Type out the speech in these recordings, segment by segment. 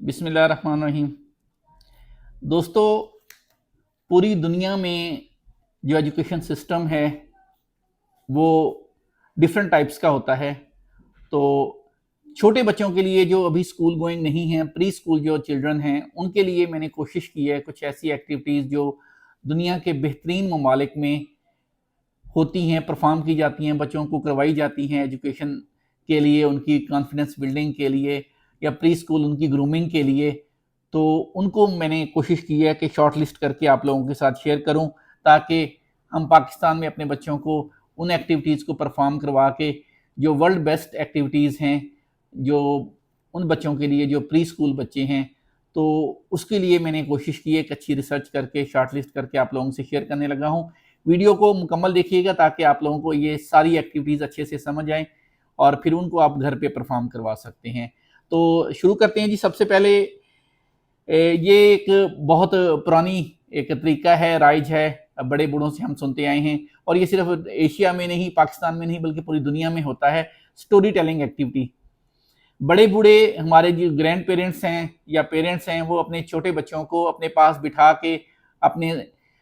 बिस्मिल्लाहिर्रहमानिर्रहीम। दोस्तों, पूरी दुनिया में जो एजुकेशन सिस्टम है वो डिफरेंट टाइप्स का होता है। तो छोटे बच्चों के लिए जो अभी स्कूल गोइंग नहीं हैं, प्री स्कूल जो चिल्ड्रन हैं, उनके लिए मैंने कोशिश की है कुछ ऐसी एक्टिविटीज़ जो दुनिया के बेहतरीन ममालिक में होती हैं, परफॉर्म की जाती हैं, बच्चों को करवाई जाती हैं एजुकेशन के लिए, उनकी कॉन्फिडेंस बिल्डिंग के लिए या प्री स्कूल उनकी ग्रूमिंग के लिए। तो उनको मैंने कोशिश की है कि शॉर्ट लिस्ट करके आप लोगों के साथ शेयर करूं, ताकि हम पाकिस्तान में अपने बच्चों को उन एक्टिविटीज़ को परफॉर्म करवा के जो वर्ल्ड बेस्ट एक्टिविटीज़ हैं, जो उन बच्चों के लिए जो प्री स्कूल बच्चे हैं, तो उसके लिए मैंने कोशिश की है एक अच्छी रिसर्च करके शॉर्ट लिस्ट करके आप लोगों से शेयर करने लगा हूँ। वीडियो को मुकम्मल देखिएगा ताकि आप लोगों को ये सारी एक्टिविटीज़ अच्छे से समझ आएँ और फिर उनको आप घर पे परफॉर्म करवा सकते हैं। तो शुरू करते हैं जी। सबसे पहले ये एक बहुत पुरानी एक तरीका है, राइज है, बड़े बूढ़ों से हम सुनते आए हैं और ये सिर्फ एशिया में नहीं, पाकिस्तान में नहीं, बल्कि पूरी दुनिया में होता है, स्टोरी टेलिंग एक्टिविटी। बड़े बूढ़े हमारे जो ग्रैंड पेरेंट्स हैं या पेरेंट्स हैं, वो अपने छोटे बच्चों को अपने पास बिठा के अपने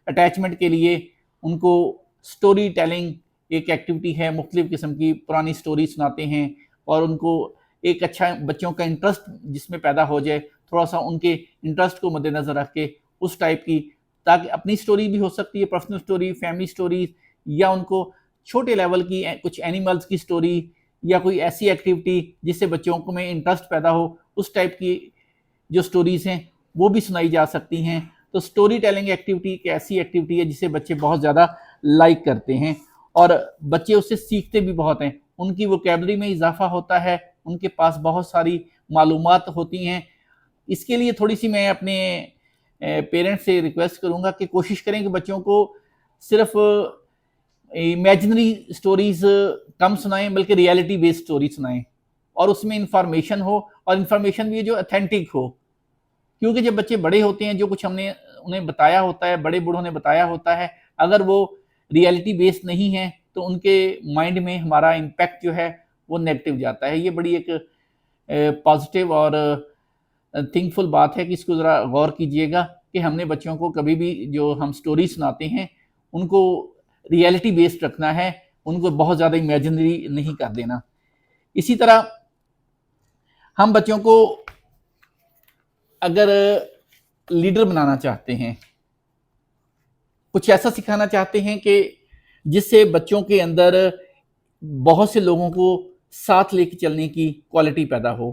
अटैचमेंट के लिए उनको स्टोरी टेलिंग एक एक्टिविटी है, मुख्तलिफ़ किस्म की पुरानी स्टोरी सुनाते हैं और उनको एक अच्छा बच्चों का इंटरेस्ट जिसमें पैदा हो जाए, थोड़ा सा उनके इंटरेस्ट को मद्देनज़र रख के उस टाइप की, ताकि अपनी स्टोरी भी हो सकती है, पर्सनल स्टोरी, फैमिली स्टोरीज, या उनको छोटे लेवल की कुछ एनिमल्स की स्टोरी या कोई ऐसी एक्टिविटी जिससे बच्चों को में इंटरेस्ट पैदा हो, उस टाइप की जो स्टोरीज़ हैं वो भी सुनाई जा सकती हैं। तो स्टोरी टेलिंग एक्टिविटी एक ऐसी एक्टिविटी है जिसे बच्चे बहुत ज़्यादा लाइक करते हैं और बच्चे उससे सीखते भी बहुत हैं, उनकी वोकैबुलरी में इजाफा होता है, उनके पास बहुत सारी मालूमात होती हैं। इसके लिए थोड़ी सी मैं अपने पेरेंट्स से रिक्वेस्ट करूंगा कि कोशिश करें कि बच्चों को सिर्फ इमेजिनरी स्टोरीज कम सुनाएं, बल्कि रियलिटी बेस्ड स्टोरी सुनाएं और उसमें इंफॉर्मेशन हो, और इंफॉर्मेशन भी जो अथेंटिक हो। क्योंकि जब बच्चे बड़े होते हैं, जो कुछ हमने उन्हें बताया होता है, बड़े बूढ़ों ने बताया होता है, अगर वो रियलिटी बेस्ड नहीं है तो उनके माइंड में हमारा इम्पैक्ट जो है वो नेगेटिव जाता है। ये बड़ी एक पॉजिटिव और थिंकफुल बात है कि इसको ज़रा गौर कीजिएगा कि हमने बच्चों को कभी भी जो हम स्टोरी सुनाते हैं उनको रियलिटी बेस्ड रखना है, उनको बहुत ज़्यादा इमेजिनरी नहीं कर देना। इसी तरह हम बच्चों को अगर लीडर बनाना चाहते हैं, कुछ ऐसा सिखाना चाहते हैं कि जिससे बच्चों के अंदर बहुत से लोगों को साथ लेके चलने की क्वालिटी पैदा हो,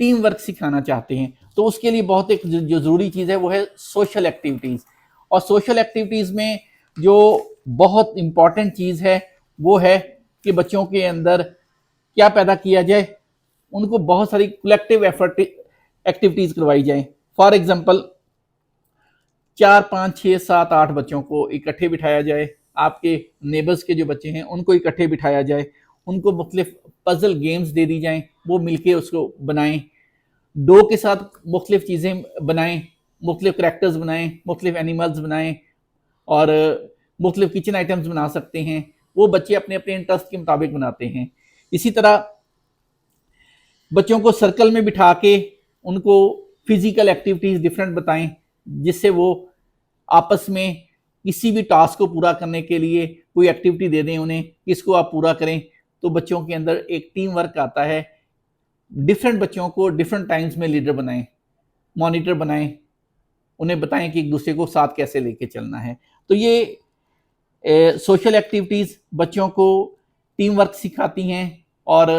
टीम वर्क सिखाना चाहते हैं, तो उसके लिए बहुत एक जो ज़रूरी चीज़ है वो है सोशल एक्टिविटीज़। और सोशल एक्टिविटीज़ में जो बहुत इम्पॉर्टेंट चीज़ है वो है कि बच्चों के अंदर क्या पैदा किया जाए, उनको बहुत सारी कलेक्टिव एफर्ट एक्टिविटीज़ करवाई जाए। फॉर एग्जांपल 4, 5, 6, 7, 8 बच्चों को इकट्ठे बिठाया जाए, आपके नेबर्स के जो बच्चे हैं उनको इकट्ठे बिठाया जाए, उनको मुख्तलिफ पजल गेम्स दे दी जाएं, वो मिलके उसको बनाएं, डो के साथ मुख्तलिफ चीज़ें बनाएं, मुख्तलिफ करैक्टर्स बनाएं, मुख्तलिफ एनिमल्स बनाएं और मुख्तलिफ किचन आइटम्स बना सकते हैं। वो बच्चे अपने अपने इंटरेस्ट के मुताबिक बनाते हैं। इसी तरह बच्चों को सर्कल में बिठा के उनको फिजिकल एक्टिविटीज़ डिफरेंट बताएं, जिससे वो आपस में किसी भी टास्क को पूरा करने के लिए कोई एक्टिविटी दे दें उन्हें, इसको आप पूरा करें, तो बच्चों के अंदर एक टीम वर्क आता है। डिफरेंट बच्चों को डिफरेंट टाइम्स में लीडर बनाएं, मॉनिटर बनाएं, उन्हें बताएं कि एक दूसरे को साथ कैसे लेके चलना है। तो ये सोशल एक्टिविटीज़ बच्चों को टीम वर्क सिखाती हैं और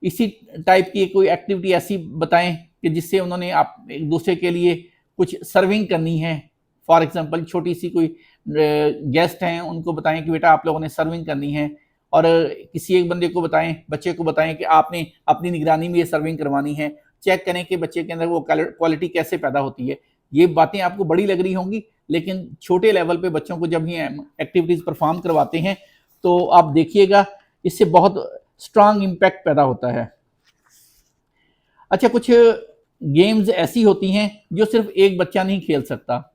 इसी टाइप की कोई एक्टिविटी ऐसी बताएं कि जिससे उन्होंने आप एक दूसरे के लिए कुछ सर्विंग करनी है। फॉर एग्जांपल छोटी सी कोई गेस्ट हैं, उनको बताएं कि बेटा आप लोगों ने सर्विंग करनी है, और किसी एक बंदे को बताएं, बच्चे को बताएं कि आपने अपनी निगरानी में ये सर्विंग करवानी है। चेक करें कि बच्चे के अंदर वो क्वालिटी कैसे पैदा होती है। ये बातें आपको बड़ी लग रही होंगी, लेकिन छोटे लेवल पे बच्चों को जब ये एक्टिविटीज़ परफॉर्म करवाते हैं तो आप देखिएगा इससे बहुत स्ट्रांग इम्पैक्ट पैदा होता है। अच्छा, कुछ गेम्स ऐसी होती हैं जो सिर्फ एक बच्चा नहीं खेल सकता,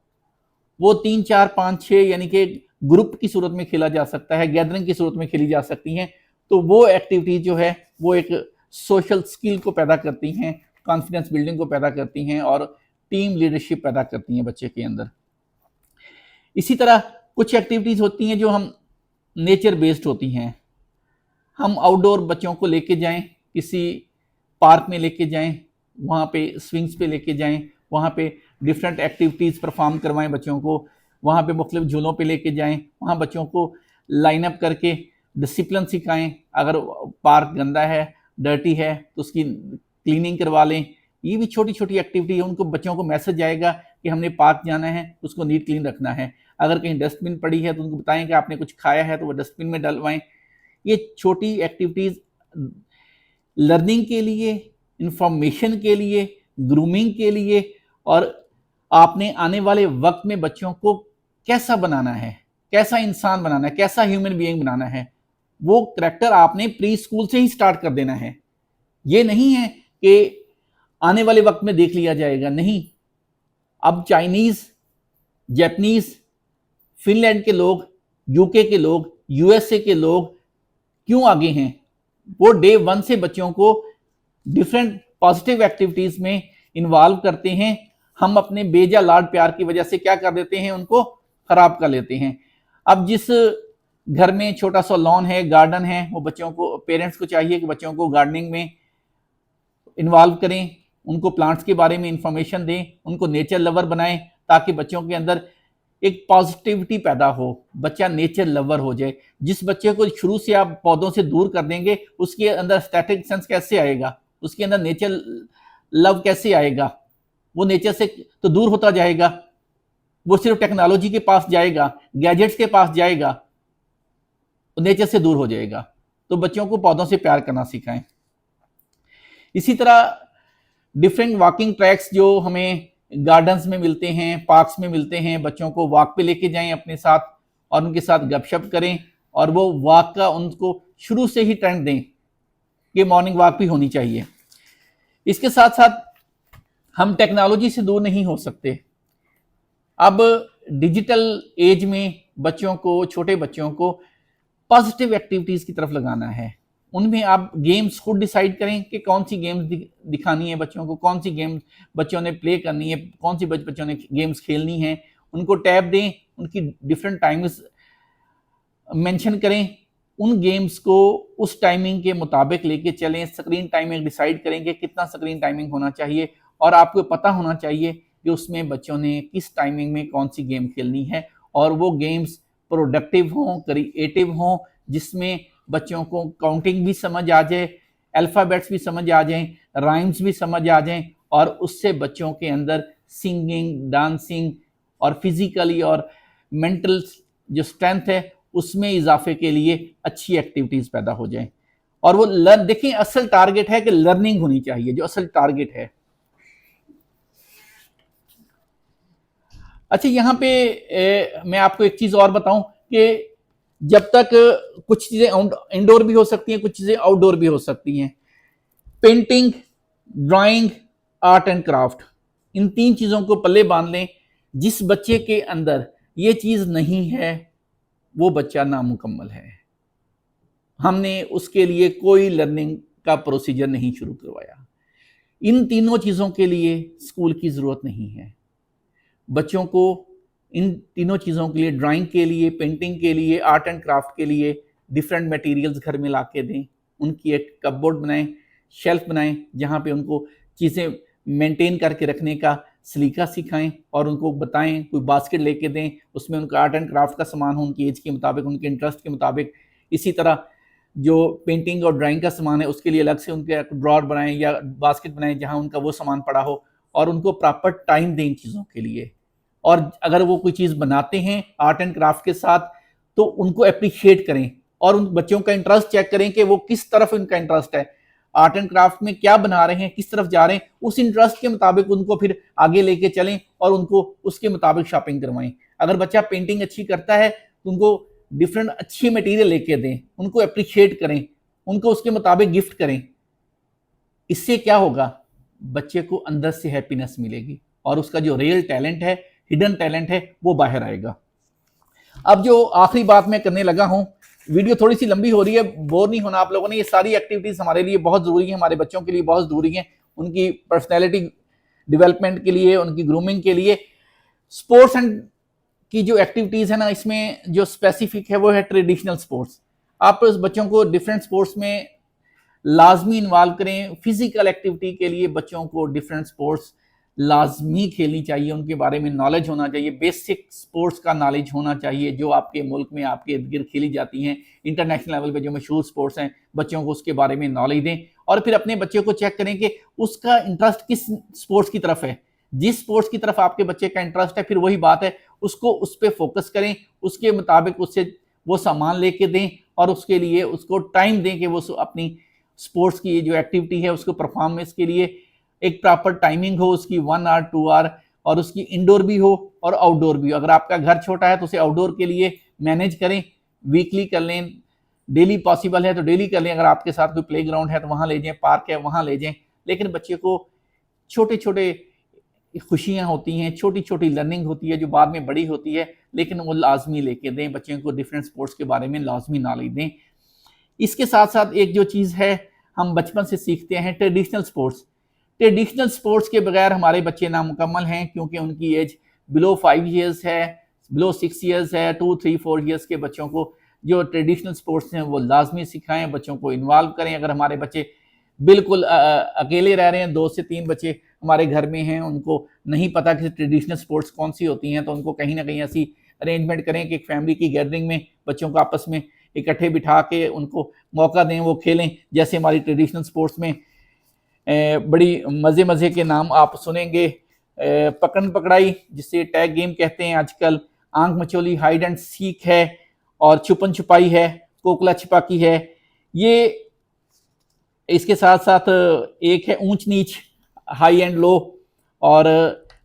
वो 3, 4, 5, 6 यानी कि ग्रुप की सूरत में खेला जा सकता है, गैदरिंग की सूरत में खेली जा सकती हैं। तो वो एक्टिविटीज जो है वो एक सोशल स्किल को पैदा करती हैं, कॉन्फिडेंस बिल्डिंग को पैदा करती हैं और टीम लीडरशिप पैदा करती हैं बच्चे के अंदर। इसी तरह कुछ एक्टिविटीज़ होती हैं जो हम नेचर बेस्ड होती हैं। हम आउटडोर बच्चों को लेके जाएं, किसी पार्क में लेके जाएं, वहाँ पे स्विंग्स पे लेके जाएं, वहाँ पे डिफरेंट एक्टिविटीज़ परफॉर्म करवाएं बच्चों को, वहाँ पे मुख्तलिफ झूलों पे लेके जाएं, वहाँ बच्चों को लाइन अप करके डिसिप्लिन सिखाएं। अगर पार्क गंदा है, डर्टी है, तो उसकी क्लीनिंग करवा लें। ये भी छोटी छोटी एक्टिविटी है, उनको बच्चों को मैसेज आएगा कि हमने पार्क जाना है, उसको नीट क्लीन रखना है। अगर कहीं डस्टबिन पड़ी है तो उनको बताएं कि आपने कुछ खाया है तो वो डस्टबिन में डलवाएं। ये छोटी एक्टिविटीज़ लर्निंग के लिए, इंफॉर्मेशन के लिए, ग्रूमिंग के लिए, और आपने आने वाले वक्त में बच्चों को कैसा बनाना है, कैसा इंसान बनाना है, कैसा ह्यूमन बीइंग बनाना है, वो करैक्टर आपने प्री स्कूल से ही स्टार्ट कर देना है। ये नहीं है कि आने वाले वक्त में देख लिया जाएगा, नहीं। अब चाइनीज़, जापानीज़, फिनलैंड के लोग, यूके के लोग, यूएसए के लोग क्यों आगे हैं? वो डे 1 से बच्चों को डिफरेंट पॉजिटिव एक्टिविटीज़ में इन्वॉल्व करते हैं। हम अपने बेजा लाड प्यार की वजह से क्या कर देते हैं, उनको खराब कर लेते हैं। अब जिस घर में छोटा सा लॉन है, गार्डन है, वो बच्चों को, पेरेंट्स को चाहिए कि बच्चों को गार्डनिंग में इन्वॉल्व करें, उनको प्लांट्स के बारे में इंफॉर्मेशन दें, उनको नेचर लवर बनाएं, ताकि बच्चों के अंदर एक पॉजिटिविटी पैदा हो, बच्चा नेचर लवर हो जाए। जिस बच्चे को शुरू से आप पौधों से दूर कर देंगे, उसके अंदर स्टैटिक सेंस कैसे आएगा, उसके अंदर नेचर लव कैसे आएगा? वो नेचर से तो दूर होता जाएगा, वो सिर्फ टेक्नोलॉजी के पास जाएगा, गैजेट्स के पास जाएगा, तो नेचर से दूर हो जाएगा। तो बच्चों को पौधों से प्यार करना सिखाएं। इसी तरह डिफरेंट वॉकिंग ट्रैक्स जो हमें गार्डन्स में मिलते हैं, पार्क्स में मिलते हैं, बच्चों को वॉक पे लेके जाएं अपने साथ और उनके साथ गपशप करें, और वो वॉक का उनको शुरू से ही ट्रेंड दें कि मॉर्निंग वॉक भी होनी चाहिए। इसके साथ साथ हम टेक्नोलॉजी से दूर नहीं हो सकते। अब डिजिटल एज में बच्चों को, छोटे बच्चों को पॉजिटिव एक्टिविटीज़ की तरफ लगाना है। उनमें आप गेम्स खुद डिसाइड करें कि कौन सी गेम्स दिखानी है बच्चों को, कौन सी गेम्स बच्चों ने प्ले करनी है, कौन सी बच्चों ने गेम्स खेलनी है। उनको टैब दें, उनकी डिफरेंट टाइम्स मेंशन करें, उन गेम्स को उस टाइमिंग के मुताबिक लेके चलें। स्क्रीन टाइमिंग डिसाइड करेंगे कितना स्क्रीन टाइमिंग होना चाहिए, और आपको पता होना चाहिए कि उसमें बच्चों ने किस टाइमिंग में कौन सी गेम खेलनी है, और वो गेम्स प्रोडक्टिव हों, क्रिएटिव हों, जिसमें बच्चों को काउंटिंग भी समझ आ जाए, अल्फ़ाबेट्स भी समझ आ जाएं, राइम्स भी समझ आ जाएं, और उससे बच्चों के अंदर सिंगिंग, डांसिंग और फिजिकली और मेंटल जो स्ट्रेंथ है उसमें इजाफे के लिए अच्छी एक्टिविटीज़ पैदा हो जाएं। और वो लर्न, देखिए असल टारगेट है कि लर्निंग होनी चाहिए, जो असल टारगेट है। अच्छा, यहाँ पे मैं आपको एक चीज़ और बताऊं कि जब तक कुछ चीज़ें इंडोर भी हो सकती हैं, कुछ चीज़ें आउटडोर भी हो सकती हैं। Painting, drawing, art and craft, इन 3 चीज़ों को पल्ले बांध लें। जिस बच्चे के अंदर ये चीज़ नहीं है वो बच्चा नामुकम्मल है। हमने उसके लिए कोई लर्निंग का प्रोसीजर नहीं शुरू करवाया। इन तीनों चीज़ों के लिए स्कूल की ज़रूरत नहीं है। बच्चों को इन तीनों चीज़ों के लिए, ड्राइंग के लिए, पेंटिंग के लिए, आर्ट एंड क्राफ्ट के लिए डिफरेंट मटेरियल्स घर में ला के दें। उनकी एक कपबोर्ड बनाएं, शेल्फ बनाएं, जहाँ पे उनको चीज़ें मेंटेन करके रखने का सलीका सिखाएं, और उनको बताएं, कोई बास्केट लेके दें, उसमें उनका आर्ट एंड क्राफ्ट का सामान हो, उनकी एज के मुताबिक, उनके इंटरेस्ट के मुताबिक। इसी तरह जो पेंटिंग और ड्राइंग का सामान है उसके लिए अलग से उनके ड्रॉर बनाएं या बास्केट बनाएं जहाँ उनका वो सामान पड़ा हो, और उनको प्रॉपर टाइम दें इन चीज़ों के लिए। और अगर वो कोई चीज़ बनाते हैं आर्ट एंड क्राफ्ट के साथ तो उनको अप्रिशिएट करें, और उन बच्चों का इंटरेस्ट चेक करें कि वो किस तरफ उनका इंटरेस्ट है, आर्ट एंड क्राफ्ट में क्या बना रहे हैं, किस तरफ जा रहे हैं। उस इंटरेस्ट के मुताबिक उनको फिर आगे लेके चलें और उनको उसके मुताबिक शॉपिंग करवाएं। अगर बच्चा पेंटिंग अच्छी करता है तो उनको डिफरेंट अच्छी मटेरियल लेके दें, उनको अप्रिशिएट करें, उनको उसके मुताबिक गिफ्ट करें। इससे क्या होगा, बच्चे को अंदर से हैप्पीनेस मिलेगी और उसका जो रियल टैलेंट है, हिडन टैलेंट है, वो बाहर आएगा। अब जो आखिरी बात मैं करने लगा हूं, वीडियो थोड़ी सी लंबी हो रही है, बोर नहीं होना आप लोगों ने। ये सारी एक्टिविटीज हमारे लिए बहुत जरूरी है, हमारे बच्चों के लिए बहुत जरूरी है। उनकी पर्सनैलिटी डेवलपमेंट के लिए, उनकी ग्रूमिंग के लिए स्पोर्ट्स एंड की जो एक्टिविटीज़ है ना, इसमें जो स्पेसिफिक है वो है ट्रेडिशनल स्पोर्ट्स। आप उस बच्चों को डिफरेंट स्पोर्ट्स में लाजमी इन्वॉल्व करें। फिजिकल एक्टिविटी के लिए बच्चों को डिफरेंट स्पोर्ट्स लाजमी खेलनी चाहिए, उनके बारे में नॉलेज होना चाहिए, बेसिक स्पोर्ट्स का नॉलेज होना चाहिए जो आपके मुल्क में आपके इर्द गिर्द खेली जाती हैं। इंटरनेशनल लेवल पे जो मशहूर स्पोर्ट्स हैं, बच्चों को उसके बारे में नॉलेज दें और फिर अपने बच्चे को चेक करें कि उसका इंटरेस्ट किस स्पोर्ट्स की तरफ है। जिस स्पोर्ट्स की तरफ आपके बच्चे का इंटरेस्ट है, फिर वही बात है, उसको उस पर फोकस करें, उसके मुताबिक उससे वो सामान लेके दें और उसके लिए उसको टाइम दें कि वो अपनी स्पोर्ट्स की जो एक्टिविटी है उसको परफॉर्मेंस के लिए एक प्रॉपर टाइमिंग हो उसकी, 1 आवर 2 आवर, और उसकी इंडोर भी हो और आउटडोर भी हो। अगर आपका घर छोटा है तो उसे आउटडोर के लिए मैनेज करें, वीकली कर लें, डेली पॉसिबल है तो डेली कर लें। अगर आपके साथ कोई प्ले ग्राउंड है तो वहाँ ले जाएं, पार्क है वहाँ ले जाएं। लेकिन बच्चे को छोटे छोटे खुशियाँ होती हैं, छोटी छोटी लर्निंग होती है जो बाद में बड़ी होती है, लेकिन वो लाजमी लेके दें, बच्चों को डिफरेंट स्पोर्ट्स के बारे में लाजमी नॉलेज दें। इसके साथ साथ एक जो चीज़ है हम बचपन से सीखते हैं, ट्रेडिशनल स्पोर्ट्स। ट्रेडिशनल स्पोर्ट्स के बगैर हमारे बच्चे नामुकम्मल हैं, क्योंकि उनकी एज बिलो 5 ईयर्स है, बिलो 6 ईयर्स है। 2, 3, 4 ईयर्स के बच्चों को जो ट्रेडिशनल स्पोर्ट्स हैं वो लाजमी सिखाएं, बच्चों को इन्वॉल्व करें। अगर हमारे बच्चे बिल्कुल अकेले रह रहे हैं, 2 से 3 बच्चे हमारे घर में हैं, उनको नहीं पता कि ट्रेडिशनल स्पोर्ट्स कौन सी होती हैं, तो उनको कहीं ना कहीं ऐसी अरेंजमेंट करें कि एक फैमिली की गैदरिंग में बच्चों को आपस में इकट्ठे बिठा के उनको मौका दें, वो खेलें। जैसे हमारी ट्रेडिशनल स्पोर्ट्स में बड़ी मज़े के नाम आप सुनेंगे, पकड़न पकड़ाई जिसे टैग गेम कहते हैं आजकल, आंख मचोली हाइड एंड सीक है, और छुपन छुपाई है, कोकला छिपाकी है। ये इसके साथ साथ एक है ऊंच नीच, हाई एंड लो, और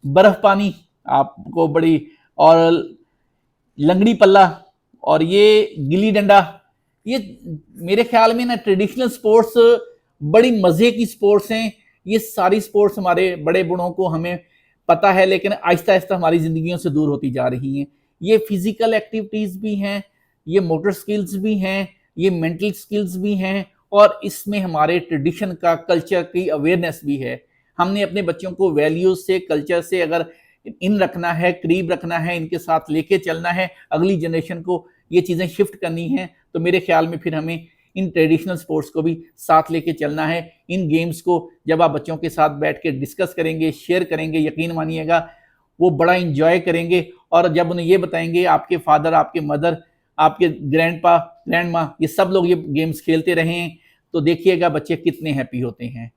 बर्फ पानी आपको बड़ी, और लंगड़ी पल्ला, और ये गिल्ली डंडा। ये मेरे ख्याल में ना ट्रेडिशनल स्पोर्ट्स बड़ी मज़े की स्पोर्ट्स हैं। ये सारी स्पोर्ट्स हमारे बड़े बूढ़ों को हमें पता है, लेकिन आहिस्ता आहिस्ता हमारी ज़िंदगियों से दूर होती जा रही हैं। ये फिज़िकल एक्टिविटीज़ भी हैं, ये मोटर स्किल्स भी हैं, ये मेंटल स्किल्स भी हैं, और इसमें हमारे ट्रेडिशन का, कल्चर की अवेयरनेस भी है। हमने अपने बच्चों को वैल्यूज़ से, कल्चर से अगर इन रखना है, करीब रखना है, इनके साथ लेके चलना है, अगली जनरेशन को ये चीज़ें शिफ्ट करनी है, तो मेरे ख्याल में फिर हमें इन ट्रेडिशनल स्पोर्ट्स को भी साथ लेके चलना है। इन गेम्स को जब आप बच्चों के साथ बैठ के डिस्कस करेंगे, शेयर करेंगे, यकीन मानिएगा वो बड़ा इंजॉय करेंगे। और जब उन्हें ये बताएंगे आपके फादर, आपके मदर, आपके ग्रैंडपा, ग्रैंड माँ, ये सब लोग ये गेम्स खेलते रहे हैं, तो देखिएगा बच्चे कितने हैप्पी होते हैं।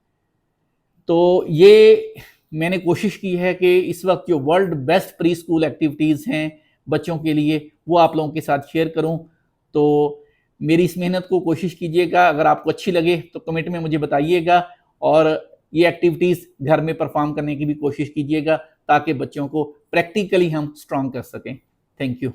तो ये मैंने कोशिश की है कि इस वक्त जो world best pre school activities हैं बच्चों के लिए, वो आप लोगों के साथ शेयर करूं। तो मेरी इस मेहनत को कोशिश कीजिएगा, अगर आपको अच्छी लगे तो कमेंट में मुझे बताइएगा, और ये एक्टिविटीज़ घर में परफॉर्म करने की भी कोशिश कीजिएगा, ताकि बच्चों को प्रैक्टिकली हम स्ट्रॉन्ग कर सकें। Thank you.